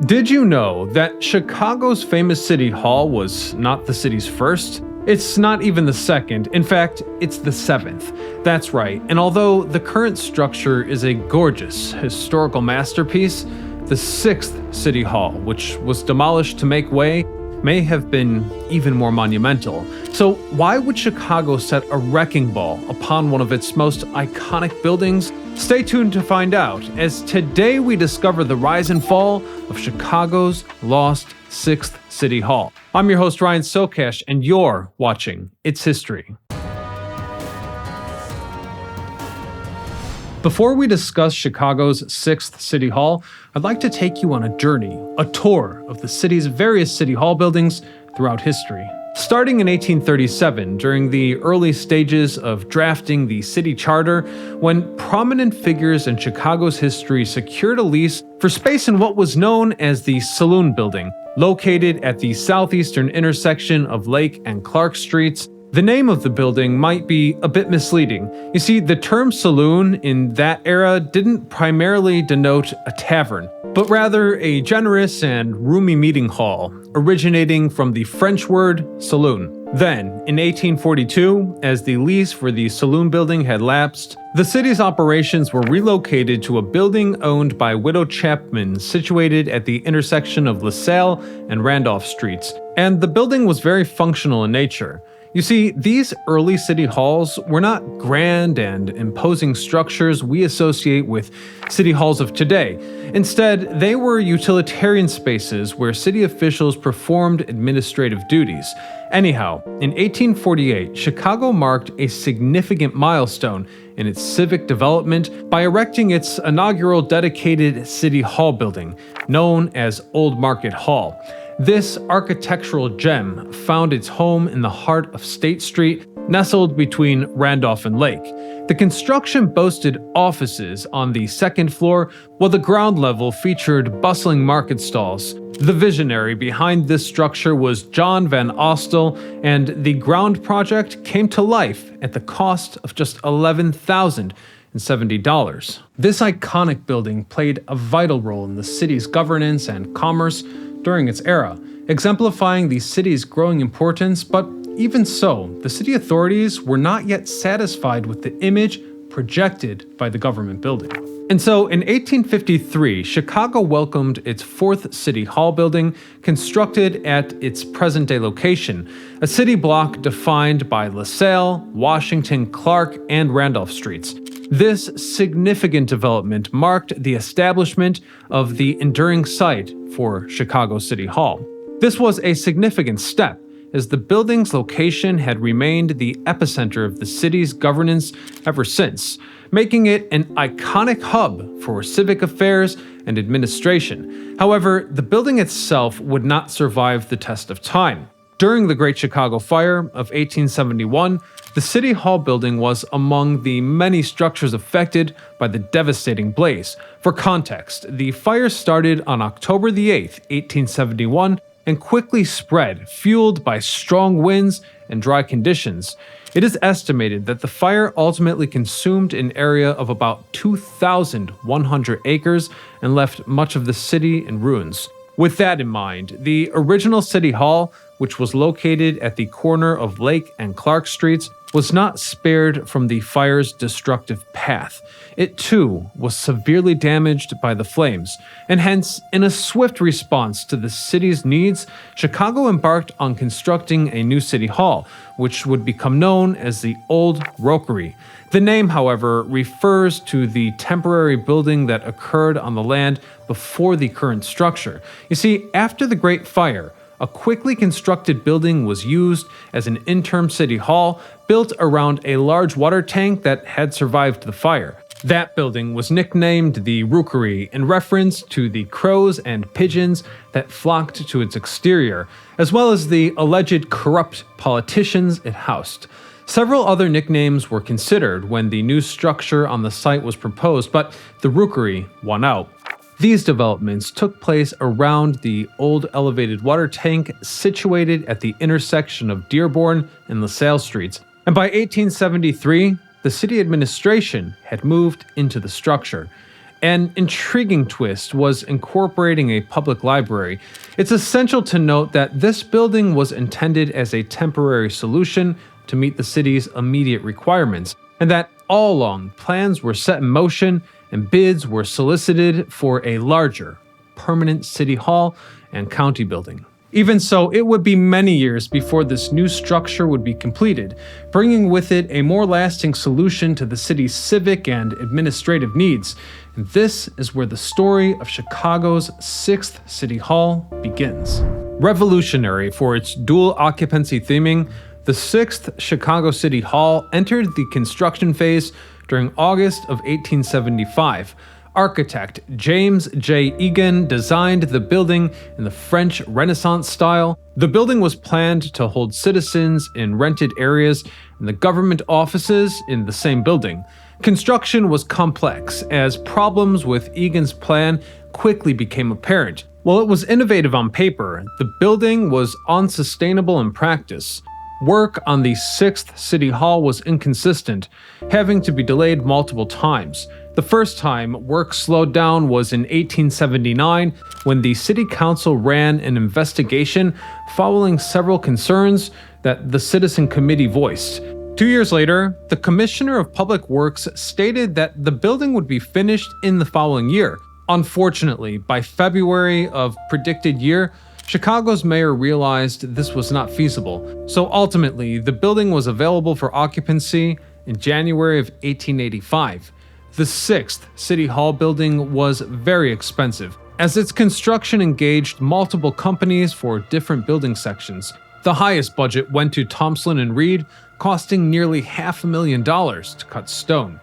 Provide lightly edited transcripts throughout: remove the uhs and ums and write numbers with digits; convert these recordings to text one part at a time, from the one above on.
Did you know that Chicago's famous City Hall was not the city's first? It's not even the second. In fact, it's the seventh. That's right. And although the current structure is a gorgeous historical masterpiece, the sixth City Hall, which was demolished to make way, may have been even more monumental. So why would Chicago set a wrecking ball upon one of its most iconic buildings? Stay tuned to find out, as today we discover the rise and fall of Chicago's lost sixth City Hall. I'm your host Ryan Socash, and you're watching It's History. Before we discuss Chicago's sixth City Hall, I'd like to take you on a journey, a tour of the city's various City Hall buildings throughout history. Starting in 1837, during the early stages of drafting the city charter, when prominent figures in Chicago's history secured a lease for space in what was known as the Saloon building, located at the southeastern intersection of Lake and Clark Streets. The name of the building might be a bit misleading. You see, the term saloon in that era didn't primarily denote a tavern, but rather a generous and roomy meeting hall, originating from the French word saloon. Then, in 1842, as the lease for the Saloon building had lapsed, the city's operations were relocated to a building owned by Widow Chapman situated at the intersection of LaSalle and Randolph Streets, and the building was very functional in nature. You see, these early city halls were not grand and imposing structures we associate with city halls of today. Instead, they were utilitarian spaces where city officials performed administrative duties. Anyhow, in 1848, Chicago marked a significant milestone in its civic development by erecting its inaugural dedicated City Hall building, known as Old Market Hall. This architectural gem found its home in the heart of State Street, nestled between Randolph and Lake. The construction boasted offices on the second floor, while the ground level featured bustling market stalls. The visionary behind this structure was John Van Ostel, and the ground project came to life at the cost of just $11,070. This iconic building played a vital role in the city's governance and commerce during its era, exemplifying the city's growing importance. But even so, the city authorities were not yet satisfied with the image projected by the government building. And so in 1853, Chicago welcomed its fourth City Hall building, constructed at its present-day location, a city block defined by LaSalle, Washington, Clark, and Randolph Streets. This significant development marked the establishment of the enduring site for Chicago City Hall. This was a significant step, as the building's location had remained the epicenter of the city's governance ever since, making it an iconic hub for civic affairs and administration. However, the building itself would not survive the test of time. During the Great Chicago Fire of 1871, the City Hall building was among the many structures affected by the devastating blaze. For context, the fire started on October the 8th, 1871, and quickly spread, fueled by strong winds and dry conditions. It is estimated that the fire ultimately consumed an area of about 2,100 acres and left much of the city in ruins. With that in mind, the original City Hall, which was located at the corner of Lake and Clark Streets, was not spared from the fire's destructive path. It too was severely damaged by the flames, and hence, in a swift response to the city's needs, Chicago embarked on constructing a new City Hall, which would become known as the Old Rookery. The name, however, refers to the temporary building that occurred on the land before the current structure. You see, after the Great Fire, a quickly constructed building was used as an interim city hall built around a large water tank that had survived the fire. That building was nicknamed the Rookery in reference to the crows and pigeons that flocked to its exterior, as well as the alleged corrupt politicians it housed. Several other nicknames were considered when the new structure on the site was proposed, but the Rookery won out. These developments took place around the old elevated water tank situated at the intersection of Dearborn and LaSalle Streets, and by 1873, the city administration had moved into the structure. An intriguing twist was incorporating a public library. It's essential to note that this building was intended as a temporary solution to meet the city's immediate requirements, and that all along plans were set in motion and bids were solicited for a larger, permanent city hall and county building. Even so, it would be many years before this new structure would be completed, bringing with it a more lasting solution to the city's civic and administrative needs. And this is where the story of Chicago's 6th City Hall begins. Revolutionary for its dual occupancy theming, the 6th Chicago City Hall entered the construction phase during August of 1875. Architect James J. Egan designed the building in the French Renaissance style. The building was planned to hold citizens in rented areas and the government offices in the same building. Construction was complex, as problems with Egan's plan quickly became apparent. While it was innovative on paper, the building was unsustainable in practice. Work on the 6th City Hall was inconsistent, having to be delayed multiple times. The first time work slowed down was in 1879 when the City Council ran an investigation following several concerns that the Citizen Committee voiced. 2 years later, the Commissioner of Public Works stated that the building would be finished in the following year. Unfortunately, by February of predicted year, Chicago's mayor realized this was not feasible, so ultimately the building was available for occupancy in January of 1885. The 6th City Hall building was very expensive, as its construction engaged multiple companies for different building sections. The highest budget went to Thompson & Reed, costing nearly $500,000 to cut stone.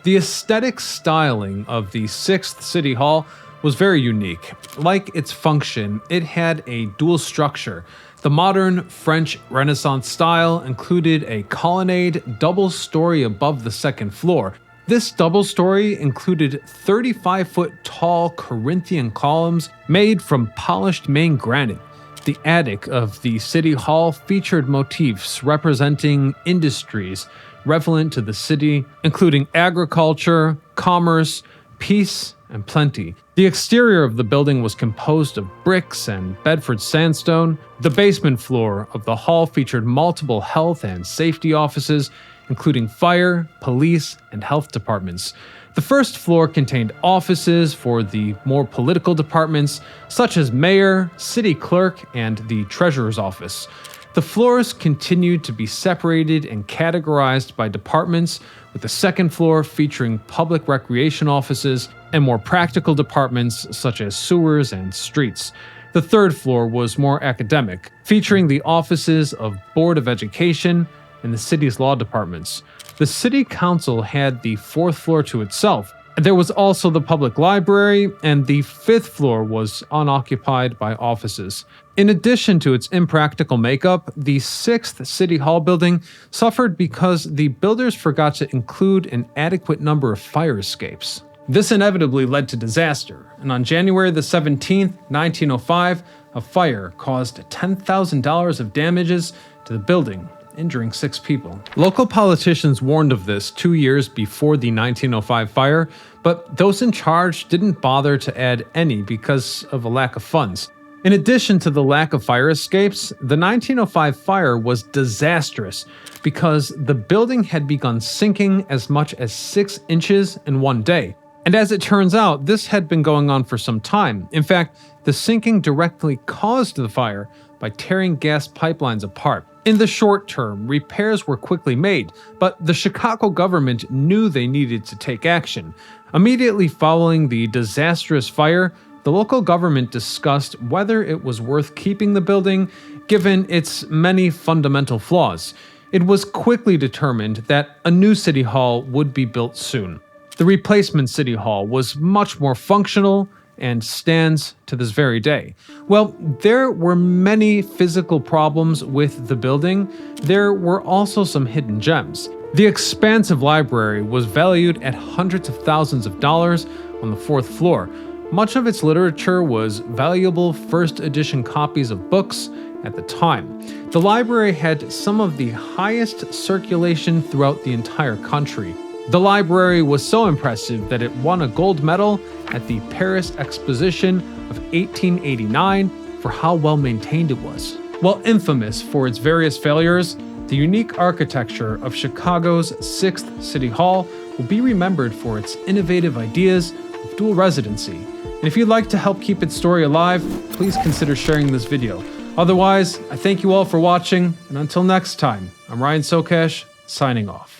The aesthetic styling of the 6th City Hall was very unique. Like its function, it had a dual structure. The modern French Renaissance style included a colonnade double story above the second floor. This double story included 35-foot tall Corinthian columns made from polished Maine granite. The attic of the City Hall featured motifs representing industries relevant to the city, including agriculture, commerce, peace, and plenty. The exterior of the building was composed of bricks and Bedford sandstone. The basement floor of the hall featured multiple health and safety offices, including fire, police, and health departments. The first floor contained offices for the more political departments, such as mayor, city clerk, and the treasurer's office. The floors continued to be separated and categorized by departments, with the second floor featuring public recreation offices and more practical departments such as sewers and streets. The third floor was more academic, featuring the offices of Board of Education and the city's law departments. The city council had the fourth floor to itself. There was also the public library, and the fifth floor was unoccupied by offices. In addition to its impractical makeup, the 6th City Hall building suffered because the builders forgot to include an adequate number of fire escapes. This inevitably led to disaster, and on January the 17th, 1905, a fire caused $10,000 of damages to the building, injuring 6 people. Local politicians warned of this 2 years before the 1905 fire, but those in charge didn't bother to add any because of a lack of funds. In addition to the lack of fire escapes, the 1905 fire was disastrous because the building had begun sinking as much as 6 inches in one day. And as it turns out, this had been going on for some time. In fact, the sinking directly caused the fire by tearing gas pipelines apart. In the short term, repairs were quickly made, but the Chicago government knew they needed to take action. Immediately following the disastrous fire, the local government discussed whether it was worth keeping the building, given its many fundamental flaws. It was quickly determined that a new city hall would be built soon. The replacement city hall was much more functional and stands to this very day. Well, there were many physical problems with the building. There were also some hidden gems. The expansive library was valued at hundreds of thousands of dollars on the 4th floor. Much of its literature was valuable first edition copies of books at the time. The library had some of the highest circulation throughout the entire country. The library was so impressive that it won a gold medal at the Paris Exposition of 1889 for how well maintained it was. While infamous for its various failures, the unique architecture of Chicago's 6th City Hall will be remembered for its innovative ideas of dual residency. And if you'd like to help keep its story alive, please consider sharing this video. Otherwise, I thank you all for watching, and until next time, I'm Ryan Socash, signing off.